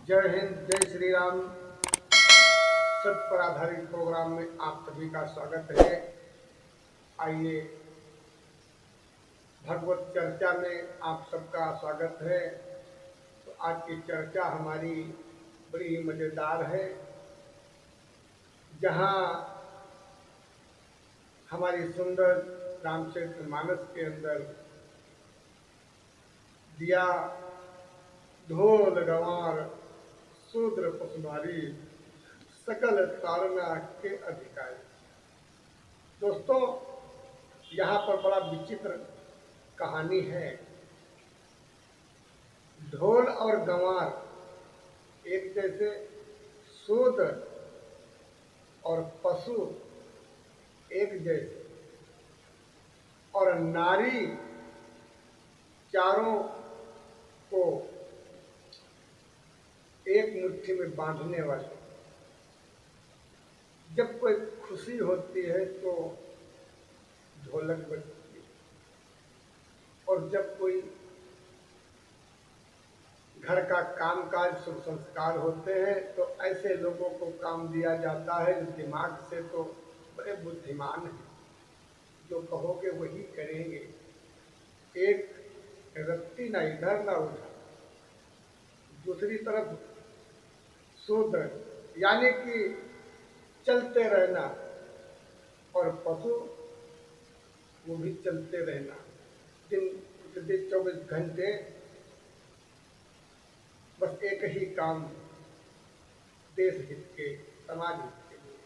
जय हिंद, जय श्री राम। सत्य पर आधारित प्रोग्राम में आप सभी का स्वागत है। आइए, भगवत चर्चा में आप सबका स्वागत है। तो आज की चर्चा हमारी बड़ी ही मज़ेदार है, जहाँ हमारी सुंदर रामचरितमानस के अंदर दिया ढोल गंवार शूद्र पशुमारी सकल तारना के अधिकारी। दोस्तों, यहाँ पर बड़ा विचित्र कहानी है। ढोल और गंवार एक जैसे, शूद्र और पशु एक जैसे, और नारी चारों को एक मुट्ठी में बांधने वाले। जब कोई खुशी होती है तो ढोलक बजती है, और जब कोई घर का कामकाज शुभ संस्कार होते हैं तो ऐसे लोगों को काम दिया जाता है जो दिमाग से तो बड़े बुद्धिमान हैं, जो कहोगे वही करेंगे। एक रत्ती ना इधर ना उधर। दूसरी तरफ शूद्र यानी कि चलते रहना, और पशु वो भी चलते रहना। दिन प्रतिदिन 24 घंटे बस एक ही काम, देश हित के, समाज हित के लिए।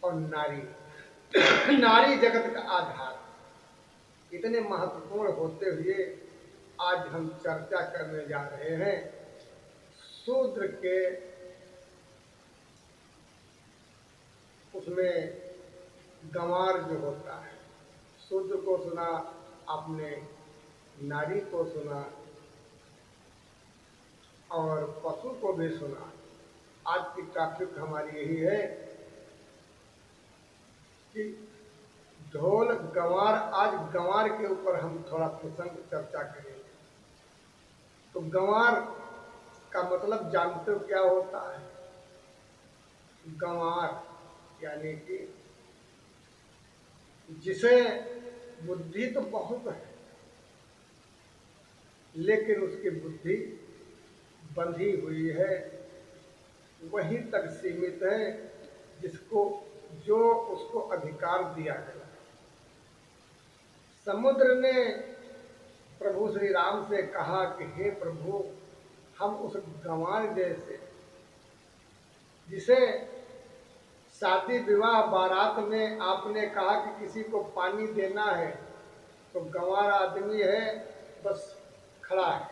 और नारी नारी जगत का आधार। इतने महत्वपूर्ण होते हुए आज हम चर्चा करने जा रहे हैं शूद्र के उसमें गंवार जो होता है। शूद्र को सुना आपने, नारी को सुना, और पशु को भी सुना। आज की टॉपिक हमारी यही है कि ढोल गंवार। आज गंवार के ऊपर हम थोड़ा प्रसंग चर्चा करेंगे। तो गंवार का मतलब जानते हो क्या होता है? गंवार यानी कि जिसे बुद्धि तो बहुत है, लेकिन उसकी बुद्धि बंधी हुई है, वहीं तक सीमित है जिसको जो उसको अधिकार दिया गया। समुद्र ने प्रभु श्री राम से कहा कि हे प्रभु, हम उस गंवार जैसे, जिसे शादी विवाह बारात में आपने कहा कि किसी को पानी देना है, तो गंवार आदमी है, बस खड़ा है,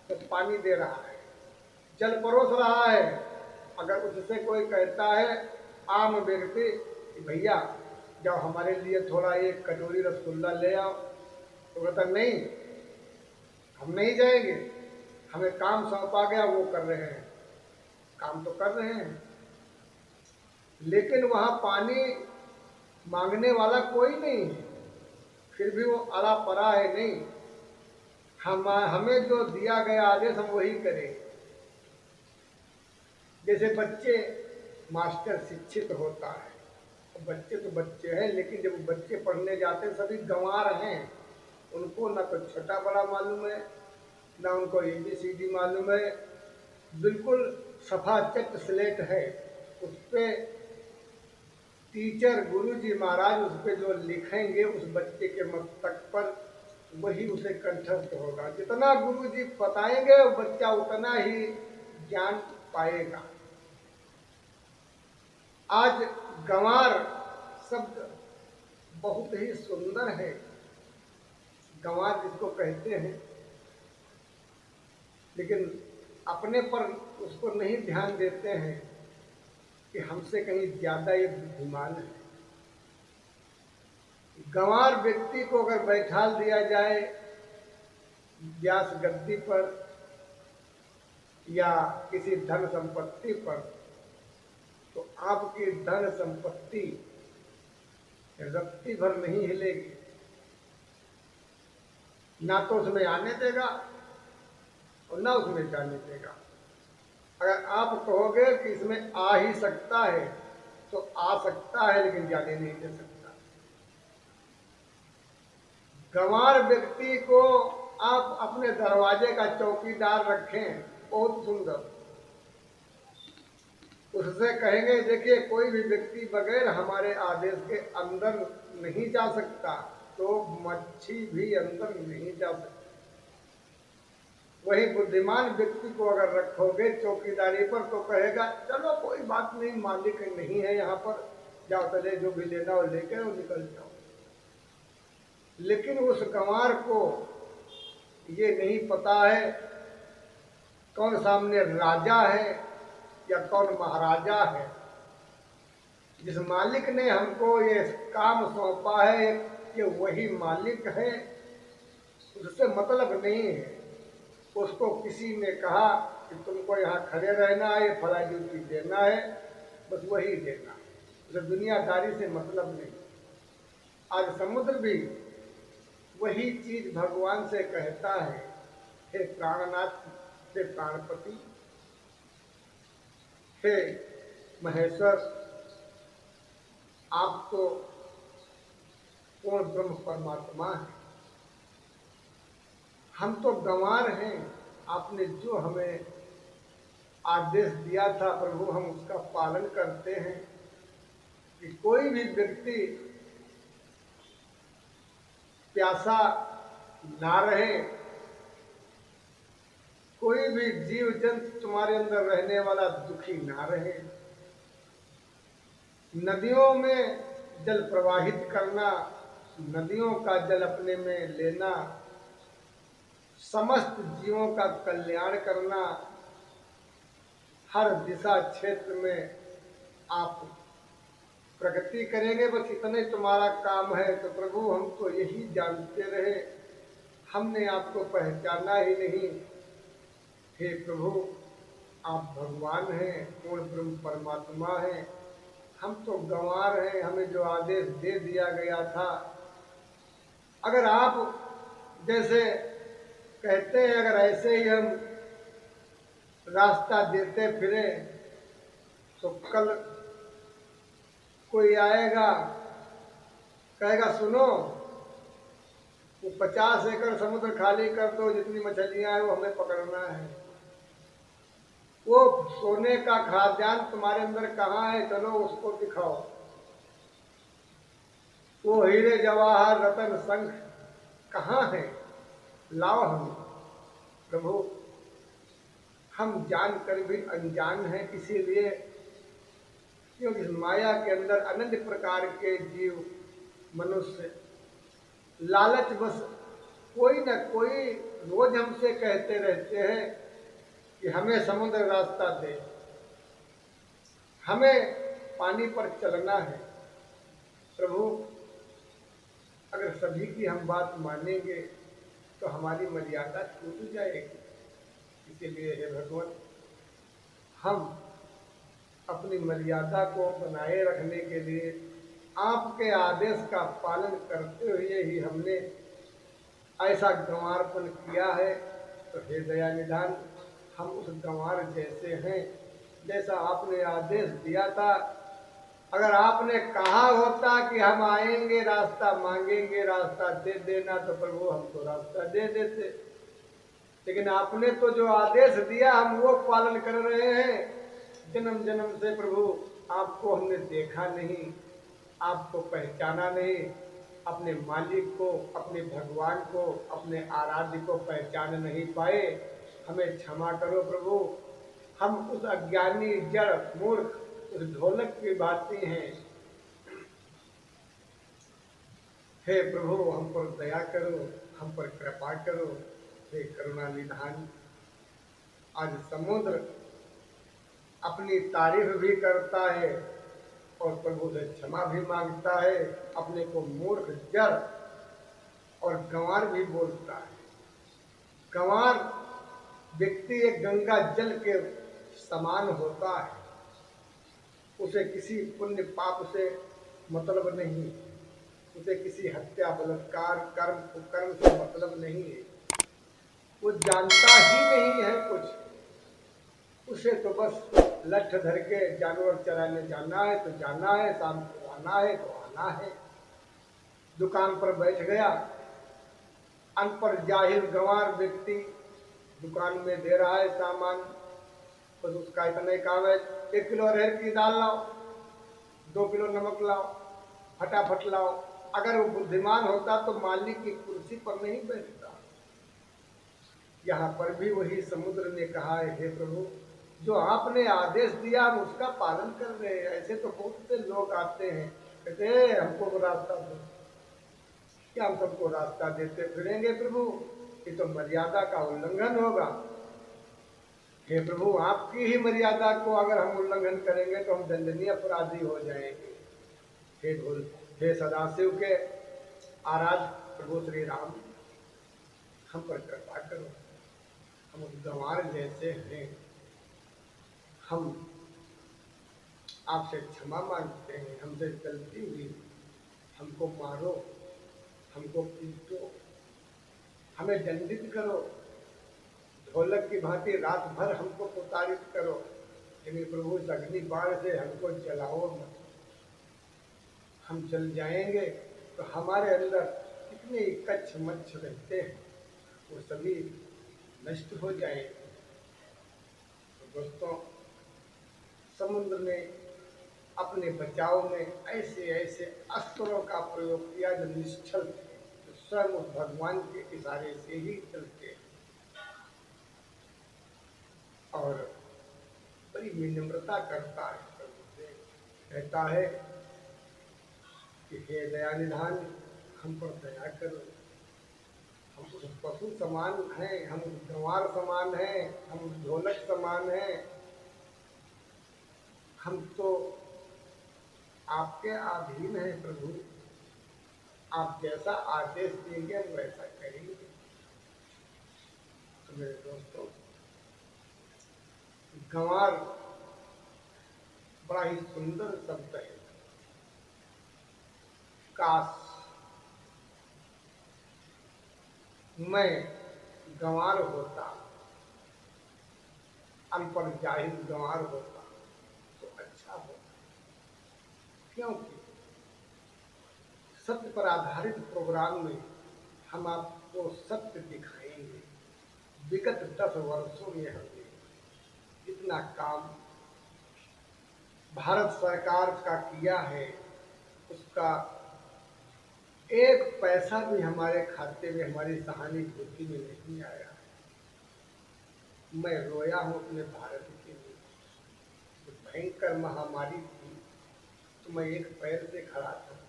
बस पानी दे रहा है, जल परोस रहा है। अगर उससे कोई कहता है आम व्यक्ति कि भैया जाओ हमारे लिए थोड़ा एक कटोरी रसगुल्ला ले आओ, तो कहता नहीं, हम नहीं जाएंगे, हमें काम सौंपा गया, वो कर रहे हैं। काम तो कर रहे हैं, लेकिन वहाँ पानी मांगने वाला कोई नहीं है, फिर भी वो अड़ा पड़ा है। नहीं, हमें जो दिया गया आदेश हम वही करें। जैसे बच्चे, मास्टर शिक्षित होता है, बच्चे तो बच्चे हैं, लेकिन जब बच्चे पढ़ने जाते हैं सभी गंवार हैं। उनको ना तो छोटा बड़ा मालूम है, ना उनको ABCD मालूम है, बिल्कुल सफा चट स्लेट है। उस पर टीचर, गुरुजी महाराज उस पर जो लिखेंगे उस बच्चे के मस्तक पर, वही उसे कंठस्थ होगा। जितना गुरुजी बताएंगे बच्चा उतना ही ज्ञान पाएगा। आज गंवार शब्द बहुत ही सुंदर है। गंवार जिसको कहते हैं, लेकिन अपने पर उसको नहीं ध्यान देते हैं कि हमसे कहीं ज्यादा ये बुद्धिमान है। गंवार व्यक्ति को अगर बैठाल दिया जाए व्यास गद्दी पर या किसी धन संपत्ति पर, तो आपकी धन संपत्ति रत्ती भर नहीं हिलेगी, ना तो उसमें आने देगा और ना उसमें जाने देगा। अगर आप कहोगे कि इसमें आ ही सकता है तो आ सकता है, लेकिन जाने नहीं दे सकता। गंवार व्यक्ति को आप अपने दरवाजे का चौकीदार रखें, बहुत सुंदर। उससे कहेंगे देखिए कोई भी व्यक्ति बगैर हमारे आदेश के अंदर नहीं जा सकता, तो मच्छी भी अंदर नहीं जा सकती। वही बुद्धिमान व्यक्ति को अगर रखोगे चौकीदारी पर तो कहेगा चलो कोई बात नहीं, मालिक नहीं है यहाँ पर, जाओ चले जो भी लेना हो लेके और निकल जाओ। लेकिन उस गंवार को ये नहीं पता है कौन सामने राजा है या कौन महाराजा है। जिस मालिक ने हमको ये काम सौंपा है कि वही मालिक है, उससे मतलब नहीं है। उसको किसी ने कहा कि तुमको यहाँ खड़े रहना है, ये फला ड्यूटी देना है, बस वही देना, उसे दुनियादारी से मतलब नहीं। आज समुद्र भी वही चीज भगवान से कहता है, हे प्राणनाथ, हे प्राणपति, हे महेश्वर, आप तो पूर्ण ब्रह्म परमात्मा हैं, हम तो गंवार हैं। आपने जो हमें आदेश दिया था प्रभु, हम उसका पालन करते हैं कि कोई भी व्यक्ति प्यासा ना रहे, कोई भी जीव जंतु तुम्हारे अंदर रहने वाला दुखी ना रहे। नदियों में जल प्रवाहित करना, नदियों का जल अपने में लेना, समस्त जीवों का कल्याण करना, हर दिशा क्षेत्र में आप प्रगति करेंगे, बस इतना ही तुम्हारा काम है। तो प्रभु हम तो यही जानते रहे, हमने आपको पहचाना ही नहीं। हे प्रभु आप भगवान हैं, पूर्ण ब्रह्म परमात्मा हैं, हम तो गंवार हैं, हमें जो आदेश दे दिया गया था, अगर आप जैसे कहते हैं अगर ऐसे ही हम रास्ता देते फिरे तो कल कोई आएगा कहेगा सुनो वो 50 एकड़ समुद्र खाली कर दो, जितनी मछलियां हैं वो हमें पकड़ना है। वो सोने का खाद्यान्न तुम्हारे अंदर कहाँ है, चलो उसको दिखाओ। वो हीरे जवाहर रतन शंख कहाँ है, लाओ हमें। प्रभु हम जानकर भी अनजान हैं, इसीलिए क्योंकि माया के अंदर अनंत प्रकार के जीव मनुष्य लालच बस कोई न कोई रोज हमसे कहते रहते हैं कि हमें समुद्र रास्ता दे, हमें पानी पर चलना है। प्रभु अगर सभी की हम बात मानेंगे तो हमारी मर्यादा छूट जाएगी। इसीलिए हे भगवान हम अपनी मर्यादा को बनाए रखने के लिए आपके आदेश का पालन करते हुए ही हमने ऐसा गंवारपन किया है। तो हे दया निधान हम उस गंवार जैसे हैं जैसा आपने आदेश दिया था। अगर आपने कहा होता कि हम आएंगे रास्ता मांगेंगे रास्ता दे देना तो प्रभु हम तो रास्ता दे देते, लेकिन आपने तो जो आदेश दिया हम वो पालन कर रहे हैं। जन्म जन्म से प्रभु आपको हमने देखा नहीं, आपको पहचाना नहीं, अपने मालिक को, अपने भगवान को, अपने आराध्य को पहचान नहीं पाए। हमें क्षमा करो प्रभु, हम उस अज्ञानी जड़ मूर्ख उस ढोलक की भांति हैं। हे प्रभु हम पर दया करो, हम पर कृपा करो। हे करुणा निधान आज समुद्र अपनी तारीफ भी करता है और प्रभु से क्षमा भी मांगता है, अपने को मूर्ख जड़ और गंवार भी बोलता है। गंवार व्यक्ति एक गंगा जल के समान होता है, उसे किसी पुण्य पाप से मतलब नहीं, उसे किसी हत्या बलात्कार कर्म कुकर्म से मतलब नहीं है। वो जानता ही नहीं है कुछ। उसे तो बस लठ धर के जानवर चराने जाना है तो जाना है, शाम को आना है तो आना है। दुकान पर बैठ गया, अनपढ़ जाहिल गंवार व्यक्ति दुकान में दे रहा है सामान, बस उसका इतना ही काम है, 1 किलो अरहर की दाल लाओ, 2 किलो नमक लाओ, फटाफट लाओ। अगर वो बुद्धिमान होता तो मालिक की कुर्सी पर नहीं बैठता। यहाँ पर भी वही समुद्र ने कहा है, हे प्रभु, जो आपने आदेश दिया हम उसका पालन कर रहे हैं। ऐसे तो बहुत से लोग आते हैं, कहते हैं हमको रास्ता दो, क्या हम सबको रास्ता देते फिरेंगे प्रभु? ये तो मर्यादा का उल्लंघन होगा। हे प्रभु, आपकी ही मर्यादा को अगर हम उल्लंघन करेंगे तो हम दंडनीय अपराधी हो जाएंगे। हे सदाशिव के आराध्य प्रभु श्री राम, हम पर कृपा करो। हम उस गंवार जैसे हैं, हम आपसे क्षमा मांगते हैं, हमसे गलती हुई, हमको मारो, हमको पीटो, हमें दंडित करो, ढोलक की भांति रात भर हमको प्रताड़ित करो, लेकिन प्रभु इस अग्नि बाण से हमको जलाओ मत। हम जल जाएंगे तो हमारे अंदर कितने कच्छ मच्छ रहते हैं वो सभी नष्ट हो जाएंगे। तो दोस्तों, समुद्र ने अपने बचाव में ऐसे ऐसे अस्त्रों का प्रयोग किया जो निश्चल थे, जो स्वयं उस भगवान के इशारे से ही चलते, और बड़ी विनम्रता करता है, प्रभु से कहता है कि हे दयानिधान, हम पर दया करो। हम उस पशु समान हैं, हम उस गंवार समान हैं, हम उस ढोलक समान हैं, हम तो आपके अधीन हैं प्रभु। आप जैसा आदेश देंगे हम वैसा करेंगे। तो मेरे दोस्तों, गंवार बड़ा ही सुंदर शब्द है। काश मैं गंवार होता, अनपढ़ जाहिल गंवार होता तो अच्छा होता, क्योंकि सत्य पर आधारित प्रोग्राम में हम आपको सत्य दिखाएंगे। विगत 10 वर्षों में हमने जितना काम भारत सरकार का किया है, उसका 1 पैसा भी हमारे खाते में, हमारी सहानुभूति में नहीं आया। मैं रोया हूँ अपने भारत के लिए। तो भयंकर महामारी थी तो मैं 1 पैर से खड़ा था।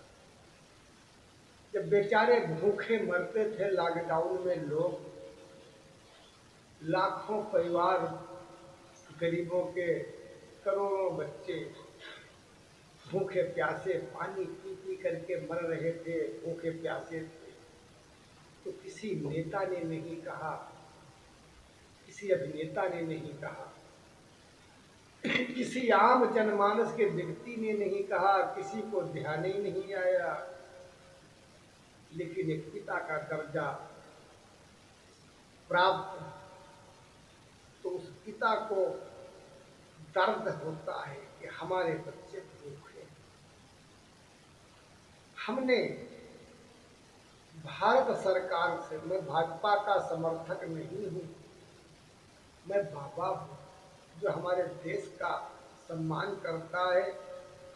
जब बेचारे भूखे मरते थे लॉकडाउन में लोग, लाखों परिवार, गरीबों के करोड़ों बच्चे भूखे प्यासे पानी पी पी करके मर रहे थे, भूखे प्यासे थे, तो किसी नेता ने नहीं कहा, किसी अभिनेता ने नहीं कहा, किसी आम जनमानस के व्यक्ति ने नहीं कहा, किसी को ध्यान ही नहीं आया। लेकिन एक पिता का दर्जा प्राप्त, तो उस पिता को दर्द होता है कि हमारे बच्चे भूखे। हमने भारत सरकार से, मैं भाजपा का समर्थक नहीं हूँ, मैं बाबा हूँ जो हमारे देश का सम्मान करता है,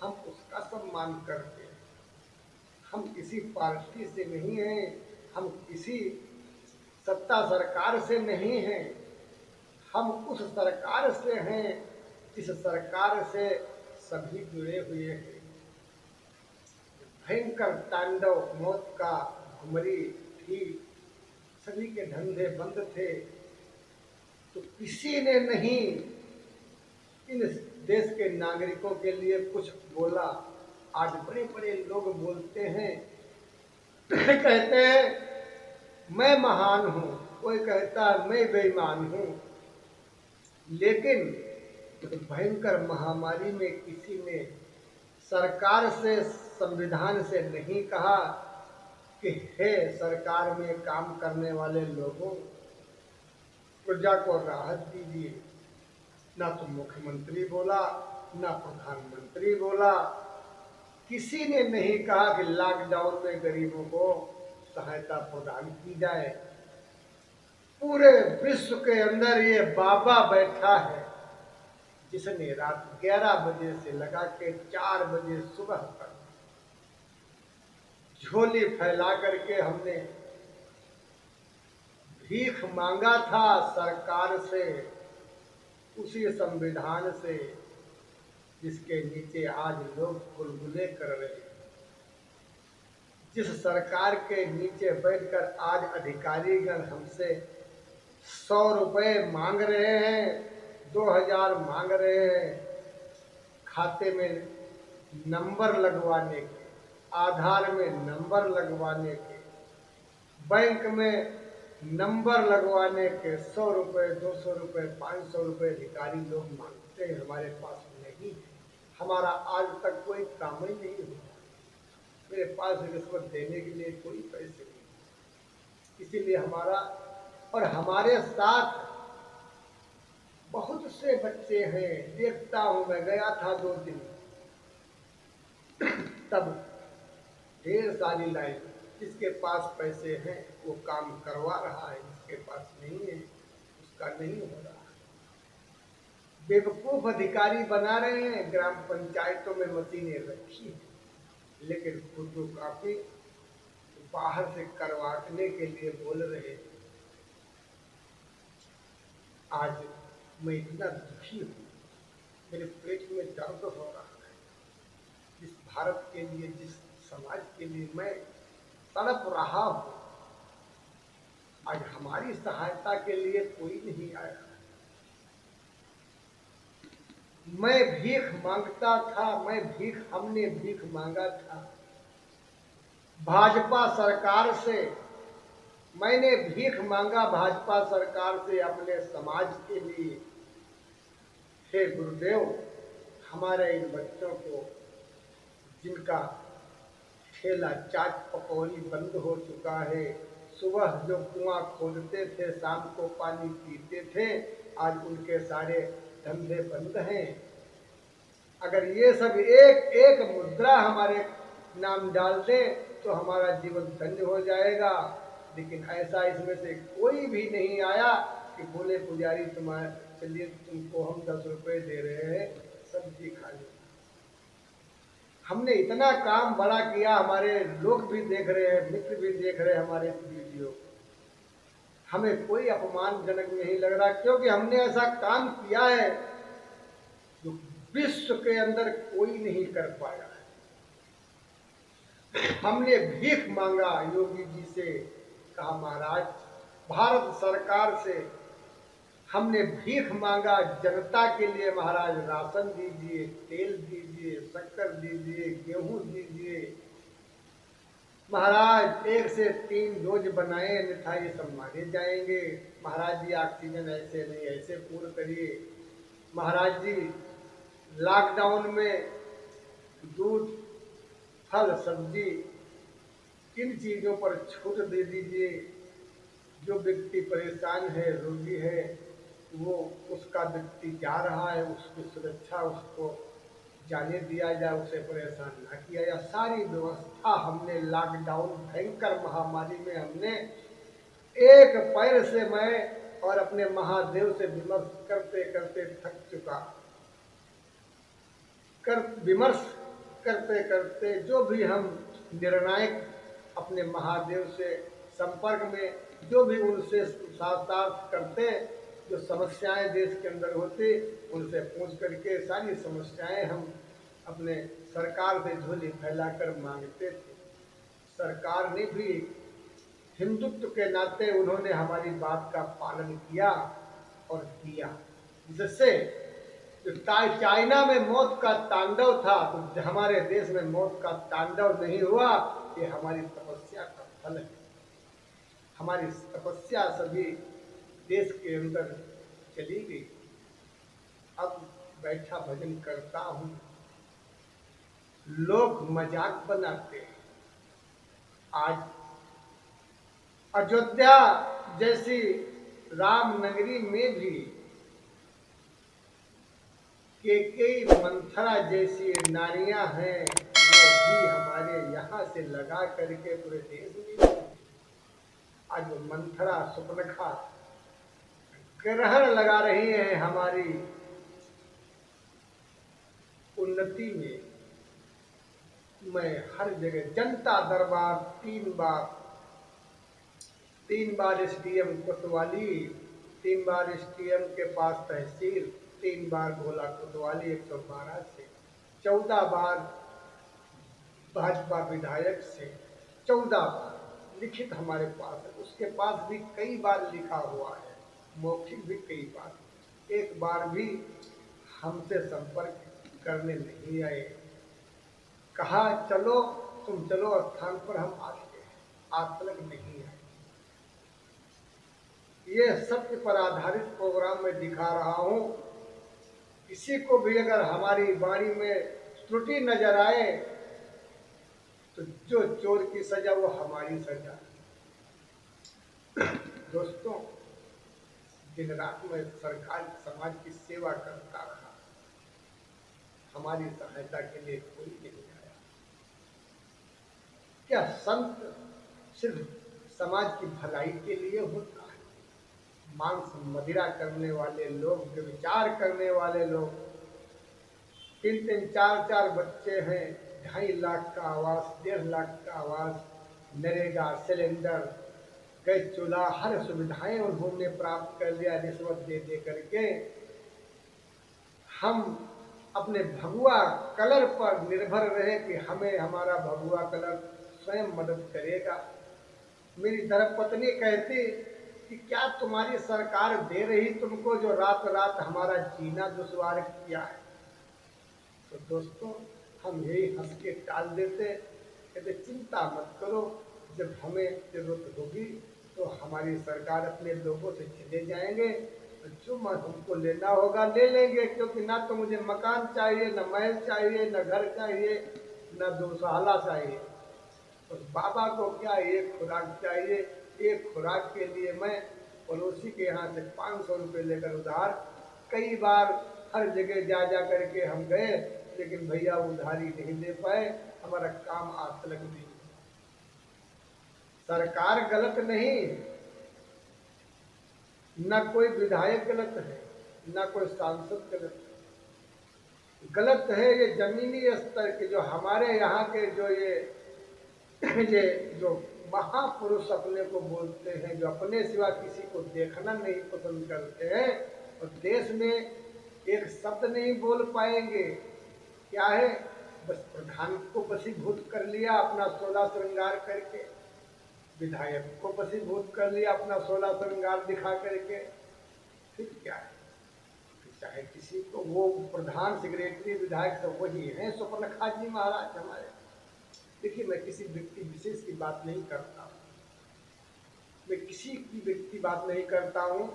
हम उसका सम्मान करते हैं। हम किसी पार्टी से नहीं हैं, हम किसी सत्ता सरकार से नहीं हैं, हम उस सरकार से हैं जिस सरकार से सभी जुड़े हुए हैं। भयंकर तांडव मौत का घुमरी थी, सभी के धंधे बंद थे, तो किसी ने नहीं इन देश के नागरिकों के लिए कुछ बोला। आज बड़े बड़े लोग बोलते हैं, कहते हैं मैं महान हूँ, कोई कहता है मैं बेईमान हूँ, लेकिन भयंकर महामारी में किसी ने सरकार से, संविधान से नहीं कहा कि हे सरकार में काम करने वाले लोगों, प्रजा को राहत दीजिए। ना तो मुख्यमंत्री बोला, ना प्रधानमंत्री बोला, किसी ने नहीं कहा कि लॉकडाउन में गरीबों को सहायता प्रदान की जाए। पूरे विश्व के अंदर ये बाबा बैठा है जिसने रात 11 बजे से लगा के 4 बजे सुबह तक झोली फैला करके हमने भीख मांगा था सरकार से, उसी संविधान से जिसके नीचे आज लोग गुलगुले कर रहे हैं। जिस सरकार के नीचे बैठकर आज अधिकारीगण हमसे 100 रुपये मांग रहे हैं, 2000 मांग रहे हैं, खाते में नंबर लगवाने के, आधार में नंबर लगवाने के, बैंक में नंबर लगवाने के 100 रुपये, 200 रुपये, 500 रुपये अधिकारी लोग मांगते हैं। हमारे पास नहीं है, हमारा आज तक कोई काम ही नहीं हुआ। मेरे पास रिश्वत देने के लिए कोई पैसे नहीं, इसीलिए हमारा और हमारे साथ बहुत से बच्चे हैं। देखता हूं, मैं गया था 2 दिन, तब ढेर सारी लाइन। जिसके पास पैसे हैं वो काम करवा रहा है, जिसके पास नहीं है उसका नहीं हो रहा। बेवकूफ अधिकारी बना रहे हैं। ग्राम पंचायतों में मशीनें रखी हैं, लेकिन फोटोकॉपी बाहर से करवाने के लिए बोल रहे हैं। आज मैं इतना दुखी हूँ, मेरे पेट में दर्द हो रहा है। जिस भारत के लिए, जिस समाज के लिए मैं तड़प रहा हूँ, आज हमारी सहायता के लिए कोई नहीं आया। मैं भीख मांगता था, हमने भीख मांगा था भाजपा सरकार से। मैंने भीख मांगा भाजपा सरकार से अपने समाज के लिए। हे गुरुदेव, हमारे इन बच्चों को, जिनका ठेला चाट पकौड़ी बंद हो चुका है, सुबह जो कुआं खोदते थे शाम को पानी पीते थे, आज उनके सारे धंधे बंद हैं। अगर ये सब एक एक मुद्रा हमारे नाम डाल दें तो हमारा जीवन धन्य हो जाएगा। लेकिन ऐसा इसमें से कोई भी नहीं आया कि बोले पुजारी तुम्हारे, चलिए तुमको हम 10 रुपये दे रहे हैं, सब्जी खा लो। हमने इतना काम बड़ा किया, हमारे लोग भी देख रहे हैं, मित्र भी देख रहे हैं हमारे वीडियो। हमें कोई अपमानजनक नहीं लग रहा, क्योंकि हमने ऐसा काम किया है जो विश्व के अंदर कोई नहीं कर पाया है। हमने भीख मांगा योगी जी से, कहा महाराज भारत सरकार से हमने भीख मांगा जनता के लिए, महाराज राशन दीजिए, तेल दीजिए, शक्कर दीजिए, गेहूं दीजिए, महाराज 1 से 3 डोज बनाए, अन्यथा ये सब मारे जाएंगे। महाराज जी ऑक्सीजन ऐसे नहीं, ऐसे पूर्ण करिए। महाराज जी लॉकडाउन में दूध, फल, सब्जी, किन चीज़ों पर छूट दे दीजिए। जो व्यक्ति परेशान है, रोगी है, वो उसका व्यक्ति जा रहा है, उसकी सुरक्षा उसको जाने दिया जाए, उसे परेशान ना किया जाए। सारी व्यवस्था हमने लॉकडाउन भयंकर महामारी में हमने एक पैर से, मैं और अपने महादेव से विमर्श करते करते थक चुका। विमर्श करते करते जो भी हम निर्णायक अपने महादेव से संपर्क में, जो भी उनसे शास्त्रार्थ करते, जो समस्याएं देश के अंदर होती, उनसे पूछ करके सारी समस्याएं हम अपने सरकार से झोली फैलाकर मांगते थे। सरकार ने भी हिंदुत्व के नाते उन्होंने हमारी बात का पालन किया और किया, जिससे चाइना में मौत का तांडव था तो हमारे देश में मौत का तांडव नहीं हुआ। ये हमारी तपस्या का फल है। हमारी तपस्या सभी देश के अंदर चली गई। अब बैठा भजन करता हूँ, लोग मजाक बनाते हैं। आज अयोध्या जैसी राम नगरी में भी कई मंथरा जैसी नारियां हैं, वो भी हमारे यहाँ से लगा करके पूरे देश में आज वो मंथरा सुपनखा ग्रहण लगा रही हैं हमारी उन्नति में। मैं हर जगह जनता दरबार 3 बार एसडीएम कोतवाली, 3 बार एसडीएम के पास तहसील, 3 बार गोला कोतवाली 112 से, 14 बार भाजपा विधायक से, 14 बार लिखित हमारे पास है। उसके पास भी कई बार लिखा हुआ है, मौखिक भी कई बार, एक बार भी हमसे संपर्क करने नहीं आए। कहा चलो तुम चलो स्थान पर, हम आते हैं, आज तक नहीं आए। ये सत्य पर आधारित प्रोग्राम में दिखा रहा हूँ। किसी को भी अगर हमारी वाणी में त्रुटि नजर आए तो जो चोर की सजा वो हमारी सजा। दोस्तों, दिन रात में सरकार समाज की सेवा करता रहा, हमारी सहायता के लिए कोई नहीं आया। क्या संत सिर्फ समाज की भलाई के लिए होता है? मांस मदिरा करने वाले लोग, विचार करने वाले लोग, 3-3, 4-4 बच्चे हैं, 2.5 लाख का आवास, 1.5 लाख का आवास, नरेगा, सिलेंडर, गैस चूल्हा, हर सुविधाएं उन्होंने प्राप्त कर लिया रिश्वत दे दे करके। हम अपने भगुआ कलर पर निर्भर रहे कि हमें हमारा भगुआ कलर स्वयं मदद करेगा। मेरी धर्मपत्नी कहती कि क्या तुम्हारी सरकार दे रही तुमको जो रात रात हमारा जीना दुश्वार किया है? तो दोस्तों, हम यही हंस के टाल देते, कहते चिंता मत करो, जब हमें जरूरत होगी तो हमारी सरकार अपने लोगों से चले जाएंगे, तो जो हमको लेना होगा ले लेंगे। क्योंकि ना तो मुझे मकान चाहिए, न महल चाहिए, न घर चाहिए, न दोशाला चाहिए। उस बाबा को क्या एक खुराक चाहिए। एक खुराक के लिए मैं पड़ोसी के यहाँ से 500 रुपये लेकर उधार, कई बार हर जगह जा जा करके हम गए, लेकिन भैया उधारी नहीं दे पाए, हमारा काम आज तक नहीं। सरकार गलत नहीं, न कोई विधायक गलत है, न कोई सांसद गलत है। गलत है ये जमीनी स्तर के जो हमारे यहाँ के जो ये जो महापुरुष अपने को बोलते हैं, जो अपने सिवा किसी को देखना नहीं पसंद करते हैं, और देश में एक शब्द नहीं बोल पाएंगे। क्या है? बस प्रधान को वशीभूत कर लिया अपना 16 श्रृंगार करके, विधायक को वशीभूत कर लिया अपना 16 श्रृंगार दिखा करके, फिर क्या है? चाहे किसी को वो प्रधान सेक्रेटरी विधायक सब वही है, सुपर्णखा जी महाराज हमारे। देखिए, मैं किसी व्यक्ति विशेष की बात नहीं करता हूँ, मैं किसी की व्यक्ति बात नहीं करता हूँ,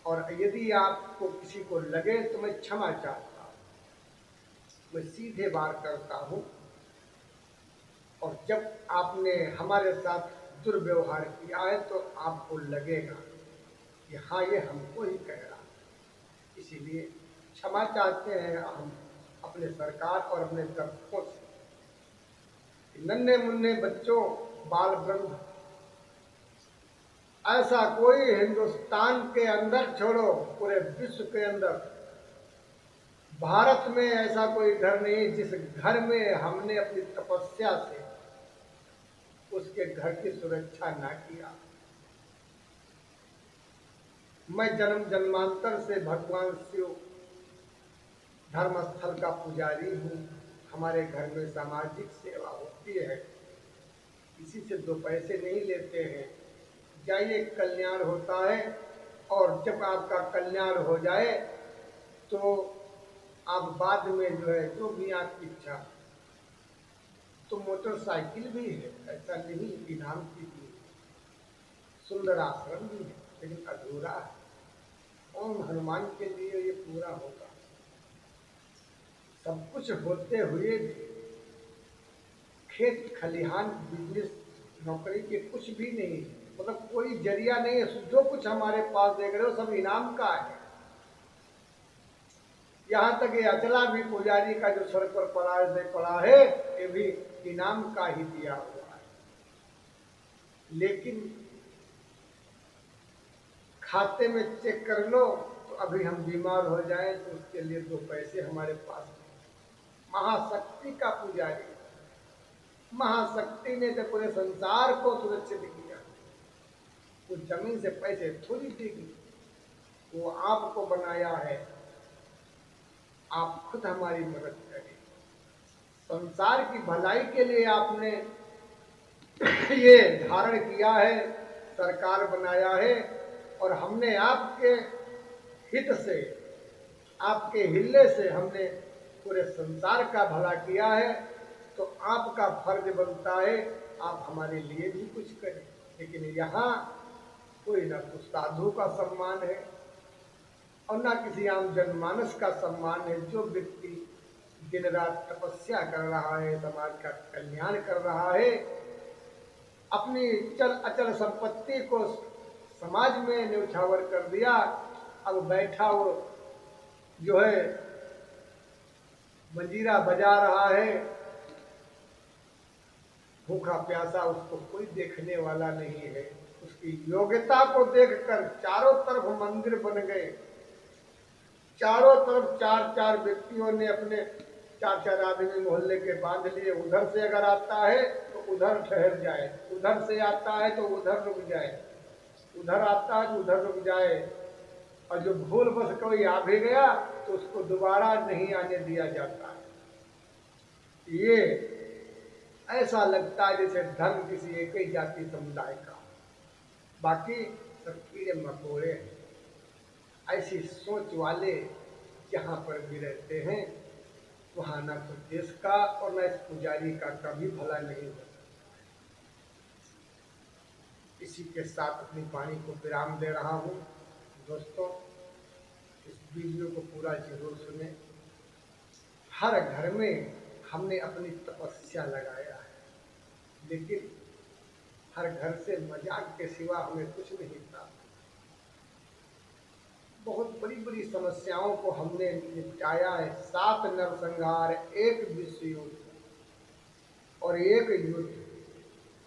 और यदि आपको किसी को लगे तो मैं क्षमा चाहता हूँ, मैं सीधे बात करता हूँ। और जब आपने हमारे साथ दुर्व्यवहार किया है तो आपको लगेगा कि हाँ, ये हमको ही कह रहा, इसीलिए क्षमा चाहते हैं हम अपने सरकार और अपने दर्शकों से। नन्हे मुन्ने बच्चों, बाल वृद्ध, ऐसा कोई हिंदुस्तान के अंदर छोड़ो पूरे विश्व के अंदर, भारत में ऐसा कोई घर नहीं जिस घर में हमने अपनी तपस्या से उसके घर की सुरक्षा ना किया। मैं जन्म जन्मांतर से भगवान शिव धर्मस्थल का पुजारी हूँ। हमारे घर में सामाजिक सेवा होती है, किसी से 2 पैसे नहीं लेते हैं। जाइए, कल्याण होता है, और जब आपका कल्याण हो जाए तो आप बाद में जो है जो भी आपकी इच्छा, तो मोटरसाइकिल भी है, ऐसा नहीं, इनाम की भी, सुंदर आश्रम भी है, लेकिन अधूरा है। ओम हनुमान के लिए ये पूरा होगा। सब कुछ होते हुए भी खेत खलिहान बिजनेस नौकरी के कुछ भी नहीं, मतलब कोई जरिया नहीं है, जो कुछ हमारे पास देख रहे हो सब इनाम का है। यहाँ तक ये अचला भी पुजारी का जो सर पर पड़ा है ये भी इनाम का ही दिया हुआ है। लेकिन खाते में चेक कर लो तो अभी हम बीमार हो जाएं तो उसके लिए 2 पैसे हमारे पास नहीं। महाशक्ति का पुजारी, महाशक्ति ने तो पूरे संसार को सुरक्षित किया। वो जमीन से पैसे थोड़ी देगी, वो आपको बनाया है, आप खुद हमारी मदद करें। संसार की भलाई के लिए आपने ये धारण किया है, सरकार बनाया है, और हमने आपके हित से, आपके हिले से हमने पूरे संसार का भला किया है, तो आपका फर्ज बनता है आप हमारे लिए भी कुछ करें। लेकिन यहाँ कोई ना कुछ साधु का सम्मान है और ना किसी आम जनमानस का सम्मान है। जो व्यक्ति दिन रात तपस्या कर रहा है, समाज का कल्याण कर रहा है, अपनी चल अचल संपत्ति को समाज में न्यौछावर कर दिया, अब बैठा वो जो है मंजीरा बजा रहा है, भूखा प्यासा, उसको कोई देखने वाला नहीं है। उसकी योग्यता को देखकर चारों तरफ मंदिर बन गए, चारों तरफ 4-4 व्यक्तियों ने अपने 4-4 आदमी मोहल्ले के बांध लिए। उधर से अगर आता है तो उधर ठहर जाए, उधर से आता है तो उधर रुक जाए, उधर आता है तो उधर रुक जाए, और जो भूल बस कोई आ भी गया तो उसको दोबारा नहीं आने दिया जाता है। ये ऐसा लगता है जैसे धर्म किसी एक ही जाति समुदाय का, बाकी सब कीड़े मकोड़े हैं। ऐसी सोच वाले जहाँ पर भी रहते हैं वहाँ ना तो देश का और ना इस पुजारी का कभी भला नहीं होता। इसी के साथ अपनी वाणी को विराम दे रहा हूँ। दोस्तों, इस वीडियो को पूरा जरूर सुने। हर घर में हमने अपनी तपस्या लगाया है, लेकिन हर घर से मजाक के सिवा हमें कुछ नहीं प्राप्त। बहुत बड़ी बड़ी समस्याओं को हमने निपटाया है। 7 नरसंहार, 1 विश्व युद्ध और 1 युद्ध,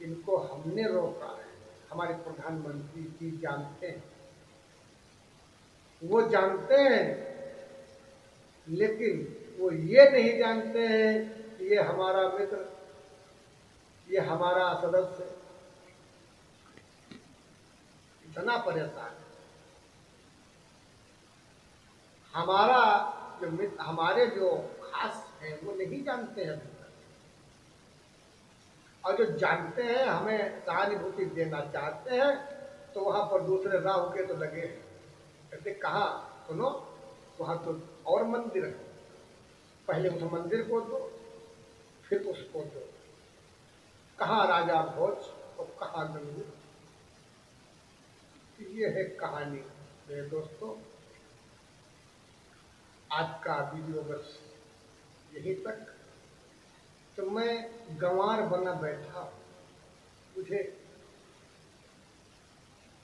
इनको हमने रोका है। हमारे प्रधानमंत्री जी जानते हैं, वो जानते हैं, लेकिन वो ये नहीं जानते हैं कि ये हमारा मित्र, ये हमारा सदस्य इतना परेशान है। हमारा जो मित्र, हमारे जो खास हैं वो नहीं जानते हैं अभी तक, और जो जानते हैं हमें सहानुभूति देना चाहते हैं तो वहाँ पर दूसरे राह के तो लगे हैं। कहते कहाँ, सुनो, वहाँ तो और मंदिर है, पहले उस मंदिर को दो फिर उसको दो। कहाँ राजा भोज और कहाँ गंगू। ये है कहानी। मेरे दोस्तों, आज का वीडियो बस यहीं तक। तो मैं गंवार बना बैठा, मुझे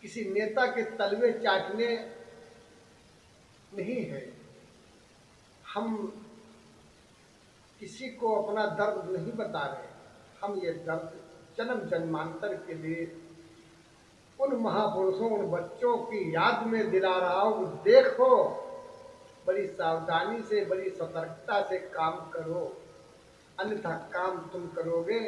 किसी नेता के तलवे चाटने नहीं है। हम किसी को अपना दर्द नहीं बता रहे, हम ये दर्द जन्म जन्मांतर के लिए उन महापुरुषों, उन बच्चों की याद में दिला रहा हूँ। देखो, बड़ी सावधानी से, बड़ी सतर्कता से काम करो, अन्यथा काम तुम करोगे,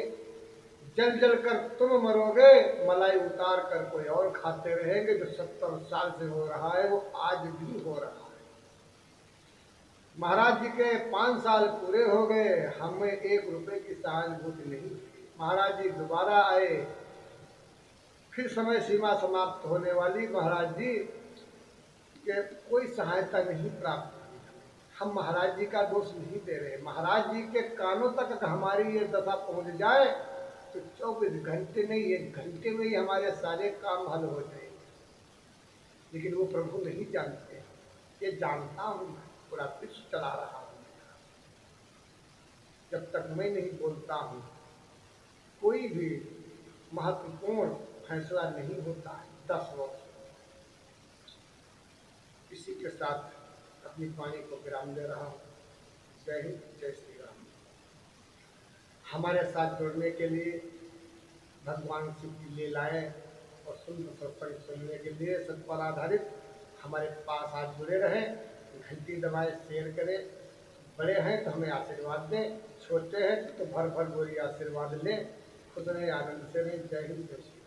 जल जल कर तुम मरोगे, मलाई उतार कर कोई और खाते रहेंगे। जो 70 साल से हो रहा है वो आज भी हो रहा है। महाराज जी के 5 साल पूरे हो गए, हमें 1 रुपए की सहानुभूति नहीं। महाराज जी दोबारा आए, फिर समय सीमा समाप्त होने वाली, महाराज जी के कोई सहायता नहीं प्राप्त। हम महाराज जी का दोष नहीं दे रहे। महाराज जी के कानों तक हमारी ये दशा पहुंच जाए तो 24 घंटे नहीं, 1 घंटे में ही हमारे सारे काम हल हो जाएंगे। लेकिन वो प्रभु नहीं जानते। ये जानता हूँ, पूरा विश्व चला रहा हूँ। जब तक मैं नहीं बोलता हूँ, कोई भी महत्वपूर्ण फैसला नहीं होता है 10 वर्ष। इसी के साथ अपनी वाणी को विराम दे रहा हूँ। जय हिंद, जय श्री राम। हमारे साथ जुड़ने के लिए, भगवान शिव की लीलाएं और सुंदर सत्संग सुनने के लिए सत पर आधारित हमारे पास आज जुड़े रहें, घंटी दबाएं, शेयर करें। बड़े हैं तो हमें आशीर्वाद दें, छोटे हैं तो भर भर गोरी आशीर्वाद लें। खुद रहे, आनंद से रहें। जय हिंद, जय श्री राम।